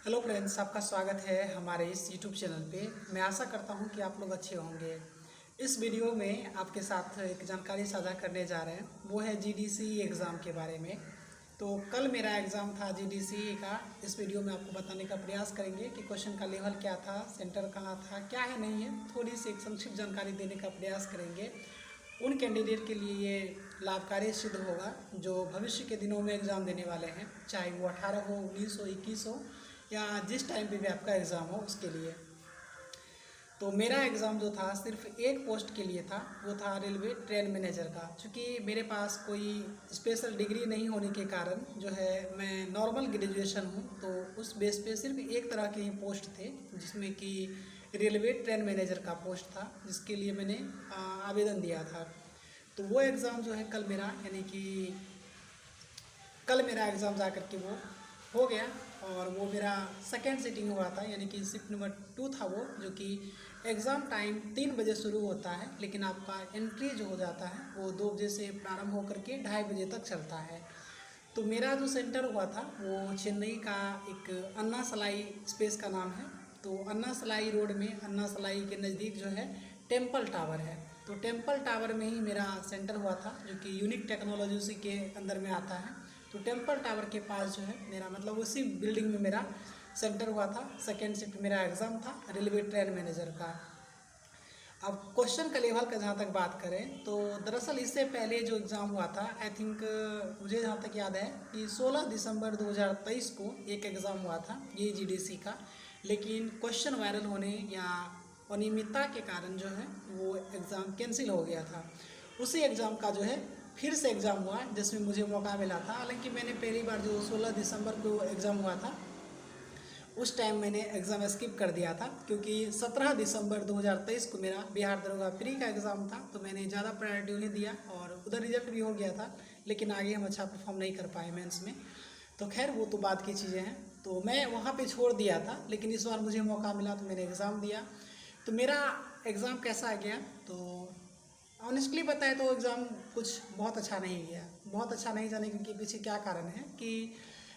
Hello friends, आपका स्वागत है हमारे इस यूट्यूब चैनल पे। मैं आशा करता हूँ कि आप लोग अच्छे होंगे। इस वीडियो में आपके साथ एक जानकारी साझा करने जा रहे हैं, वो है जीडीसी एग्ज़ाम के बारे में। तो कल मेरा एग्ज़ाम था जीडीसी का। इस वीडियो में आपको बताने का प्रयास करेंगे कि क्वेश्चन का लेवल क्या था, सेंटर कहाँ था, क्या है नहीं है, थोड़ी सी एक संक्षिप्त जानकारी देने का प्रयास करेंगे। उन कैंडिडेट के लिए ये लाभकारी सिद्ध होगा जो भविष्य के दिनों में एग्ज़ाम देने वाले हैं, चाहे वो 18 हो, 19 हो, 21 हो, या जिस टाइम पे भी आपका एग्ज़ाम हो उसके लिए। तो मेरा एग्ज़ाम जो था सिर्फ एक पोस्ट के लिए था, वो था रेलवे ट्रेन मैनेजर का। चूँकि मेरे पास कोई स्पेशल डिग्री नहीं होने के कारण जो है मैं नॉर्मल ग्रेजुएशन हूँ, तो उस बेस पे सिर्फ एक तरह के ही पोस्ट थे, जिसमें कि रेलवे ट्रेन मैनेजर का पोस्ट था, जिसके लिए मैंने आवेदन दिया था। तो वो एग्ज़ाम जो है कल मेरा, यानी कि कल मेरा एग्ज़ाम जा कर के वो हो गया। और वो मेरा सेकेंड सिटिंग हुआ था, यानी कि शिफ्ट नंबर 2 था वो, जो कि एग्ज़ाम टाइम 3 बजे शुरू होता है, लेकिन आपका एंट्री जो हो जाता है वो 2 बजे से प्रारंभ होकर के 2:30 बजे तक चलता है। तो मेरा जो सेंटर हुआ था वो चेन्नई का एक अन्ना सलाई स्पेस का नाम है। तो अन्ना सलाई रोड में, अन्ना सलाई के नज़दीक जो है टेम्पल टावर है। तो टेम्पल टावर में ही मेरा सेंटर हुआ था, जो कि यूनिक टेक्नोलॉजी उसी के अंदर में आता है। तो टेम्पल टावर के पास जो है मेरा, मतलब उसी बिल्डिंग में मेरा सेंटर हुआ था। सेकेंड शिफ्ट मेरा एग्ज़ाम था रेलवे ट्रेन मैनेजर का। अब क्वेश्चन का लेवल का जहाँ तक बात करें, तो दरअसल इससे पहले जो एग्ज़ाम हुआ था, आई थिंक मुझे जहाँ तक याद है कि 16 दिसंबर 2023 को एक एग्ज़ाम हुआ था ये जीडीसी का। लेकिन क्वेश्चन वायरल होने या अनियमितता के कारण जो है वो एग्ज़ाम कैंसिल हो गया था। उसी एग्ज़ाम का जो है फिर से एग्ज़ाम हुआ, जिसमें मुझे मौका मिला था। हालांकि मैंने पहली बार जो 16 दिसंबर को एग्ज़ाम हुआ था उस टाइम मैंने एग्ज़ाम स्किप कर दिया था, क्योंकि 17 दिसंबर 2023 को मेरा बिहार दरोगा प्री का एग्ज़ाम था। तो मैंने ज़्यादा प्रायोरिटी उन्हें दिया और उधर रिजल्ट भी हो गया था, लेकिन आगे हम अच्छा परफॉर्म नहीं कर पाए मेंस में। तो खैर वो तो बात की चीज़ें हैं। तो मैं वहाँ पे छोड़ दिया था, लेकिन इस बार मुझे मौका मिला तो मैंने एग्ज़ाम दिया। तो मेरा एग्ज़ाम कैसा गया, तो ऑनेस्टली बताए तो एग्ज़ाम कुछ बहुत अच्छा नहीं गया। बहुत अच्छा नहीं जाने के पीछे क्या कारण है कि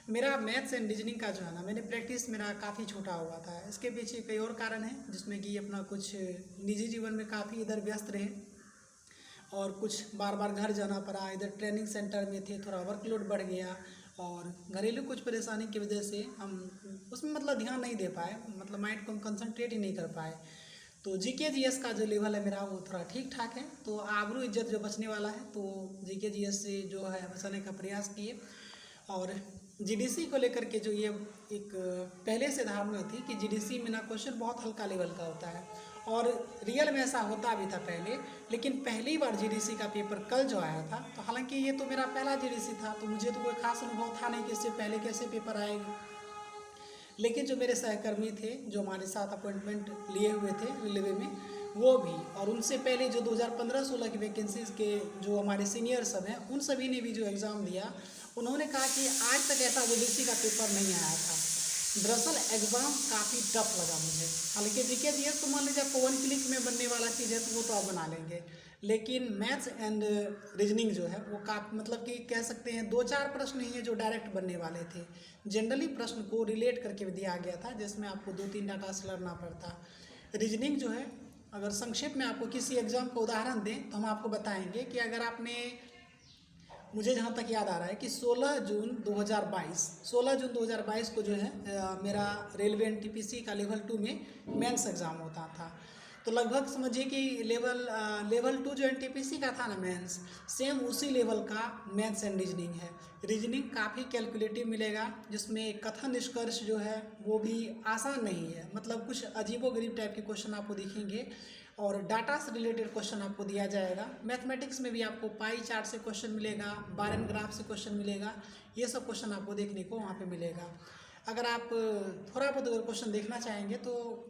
मेरा मैथ्स एंड रीजनिंग का जो है ना, मैंने प्रैक्टिस मेरा काफ़ी छोटा हुआ था। इसके पीछे कई और कारण हैं, जिसमें कि अपना कुछ निजी जीवन में काफ़ी इधर व्यस्त रहे, और कुछ बार बार घर जाना पड़ा। इधर ट्रेनिंग सेंटर में थे, थोड़ा वर्कलोड बढ़ गया, और घरेलू कुछ परेशानी की वजह से हम उसमें मतलब ध्यान नहीं दे पाए, मतलब माइंड को हम कंसंट्रेट ही नहीं कर पाए। तो जीके जीएस का जो लेवल है मेरा वो थोड़ा ठीक ठाक है। तो आबरू इज्जत जो बचने वाला है, तो जीके जीएस से जो है बचाने का प्रयास किए। और जीडीसी को लेकर के जो ये एक पहले से धारणा थी कि जीडीसी में ना क्वेश्चन बहुत हल्का लेवल का होता है, और रियल में ऐसा होता भी था पहले। लेकिन पहली बार जीडीसी का पेपर कल जो आया था, तो हालांकि ये तो मेरा पहला जीडीसी था, तो मुझे तो कोई खास अनुभव था नहीं कि इससे पहले कैसे पेपर आएगा। लेकिन जो मेरे सहकर्मी थे, जो हमारे साथ अपॉइंटमेंट लिए हुए थे रेलवे में, वो भी, और उनसे पहले जो 2015-16 की वैकेंसीज़ के जो हमारे सीनियर सब हैं, उन सभी ने भी जो एग्ज़ाम दिया, उन्होंने कहा कि आज तक ऐसा जीडीसी का पेपर नहीं आया था। दरअसल एग्ज़ाम काफ़ी टफ लगा मुझे। हालांकि जीके जीएस तो मान लीजिए आपको 1 क्लिक में बनने वाला चीज़ है, तो वो तो आप बना लेंगे। लेकिन मैथ्स एंड रीजनिंग जो है वो काफ़ी, मतलब कि कह सकते हैं 2-4 प्रश्न ही हैं जो डायरेक्ट बनने वाले थे। जनरली प्रश्न को रिलेट करके दिया गया था, जिसमें आपको 2-3 डाटा से लड़ना पड़ता। रीजनिंग जो है, अगर संक्षेप में आपको किसी एग्ज़ाम का उदाहरण दें, तो हम आपको बताएंगे कि अगर आपने, मुझे जहाँ तक याद आ रहा है कि 16 जून 2022 को जो है मेरा रेलवे एनटीपीसी का लेवल 2 में मेंस एग्ज़ाम होता था। तो लगभग समझिए कि लेवल 2 जो एनटीपीसी का था ना मेंस, सेम उसी लेवल का मैथ्स एंड रीजनिंग है। रीजनिंग काफ़ी कैलकुलेटिव मिलेगा, जिसमें कथन निष्कर्ष जो है वो भी आसान नहीं है, मतलब कुछ अजीबोगरीब टाइप के क्वेश्चन आपको दिखेंगे, और डाटा से रिलेटेड क्वेश्चन आपको दिया जाएगा। मैथमेटिक्स में भी आपको पाई चार्ट से क्वेश्चन मिलेगा, बार एंड ग्राफ से क्वेश्चन मिलेगा, ये सब क्वेश्चन आपको देखने को वहाँ पे मिलेगा। अगर आप थोड़ा बहुत अगर क्वेश्चन देखना चाहेंगे, तो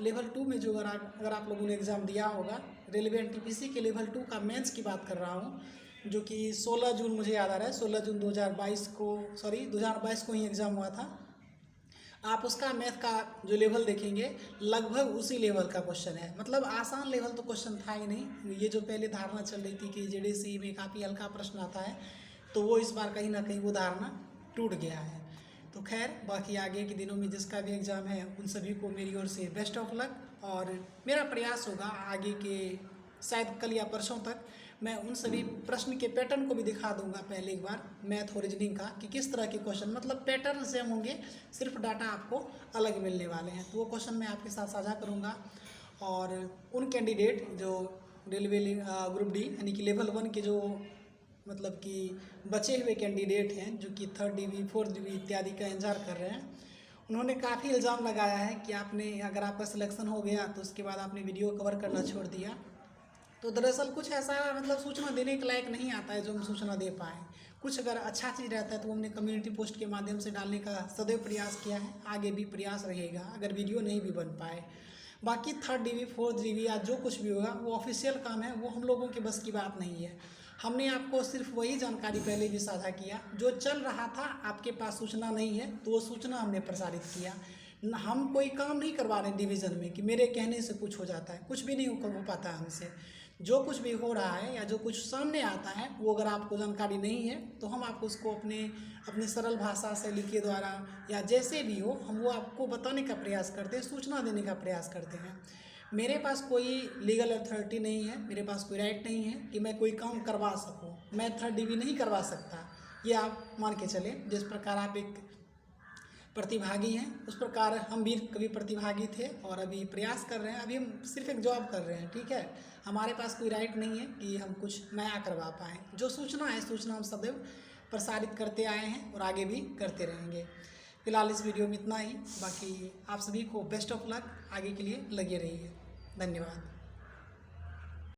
लेवल 2 में जो अगर आप लोगों ने एग्ज़ाम दिया होगा, रेलवे एनटीपीसी के लेवल 2 का मेंस की बात कर रहा हूँ, जो कि 16 जून मुझे याद आ रहा है, 16 जून 2022 को, सॉरी 2022 को ही एग्ज़ाम हुआ था। आप उसका मैथ का जो लेवल देखेंगे, लगभग उसी लेवल का क्वेश्चन है। मतलब आसान लेवल तो क्वेश्चन था ही नहीं। ये जो पहले धारणा चल रही थी कि जेडीसी में काफ़ी हल्का प्रश्न आता है, तो वो इस बार कहीं ना कहीं वो धारणा टूट गया है। तो खैर बाकी आगे के दिनों में जिसका भी एग्ज़ाम है उन सभी को मेरी ओर से बेस्ट ऑफ लक। और मेरा प्रयास होगा आगे के शायद कल या परसों तक मैं उन सभी प्रश्न के पैटर्न को भी दिखा दूंगा पहले एक बार मैथ और रीजनिंग का कि किस तरह के क्वेश्चन, मतलब पैटर्न सेम होंगे, सिर्फ डाटा आपको अलग मिलने वाले हैं। तो वो क्वेश्चन मैं आपके साथ साझा करूंगा। और उन कैंडिडेट जो रेलवे ग्रुप डी यानी कि लेवल 1 के जो मतलब कि बचे हुए कैंडिडेट हैं जो कि 3rd डिवी 4th डिवी इत्यादि का इंतजार कर रहे हैं, उन्होंने काफ़ी इल्ज़ाम लगाया है कि आपने अगर आपका सिलेक्शन हो गया तो उसके बाद आपने वीडियो कवर करना छोड़ दिया। तो दरअसल कुछ ऐसा मतलब सूचना देने के लायक नहीं आता है जो हम सूचना दे पाएँ। कुछ अगर अच्छा चीज़ रहता है तो हमने कम्युनिटी पोस्ट के माध्यम से डालने का सदैव प्रयास किया है, आगे भी प्रयास रहेगा अगर वीडियो नहीं भी बन पाए। बाकी 3rd डिवी 4th डिवी या जो कुछ भी होगा वो ऑफिशियल काम है, वो हम लोगों के बस की बात नहीं है। हमने आपको सिर्फ वही जानकारी पहले भी साझा किया जो चल रहा था, आपके पास सूचना नहीं है तो वो सूचना हमने प्रसारित किया। हम कोई काम नहीं करवा रहे डिवीज़न में कि मेरे कहने से कुछ हो जाता है, कुछ भी नहीं हो पाता है हमसे। जो कुछ भी हो रहा है या जो कुछ सामने आता है वो अगर आपको जानकारी नहीं है तो हम आपको उसको अपने सरल भाषा शैली के द्वारा या जैसे भी हो हम वो आपको बताने का प्रयास करते हैं, सूचना देने का प्रयास करते हैं। मेरे पास कोई लीगल अथॉरिटी नहीं है, मेरे पास कोई राइट नहीं है कि मैं कोई काम करवा सकूं। मैं 3rd डिवी नहीं करवा सकता, ये आप मान के चलें। जिस प्रकार आप एक प्रतिभागी हैं उस प्रकार हम भी कभी प्रतिभागी थे और अभी प्रयास कर रहे हैं। अभी हम सिर्फ एक जॉब कर रहे हैं, ठीक है। हमारे पास कोई राइट नहीं है कि हम कुछ नया करवा पाएँ। जो सूचना है सूचना हम सदैव प्रसारित करते आए हैं और आगे भी करते रहेंगे। फिलहाल इस वीडियो में इतना ही। बाकी आप सभी को बेस्ट ऑफ लक, आगे के लिए लगे रहिए। धन्यवाद।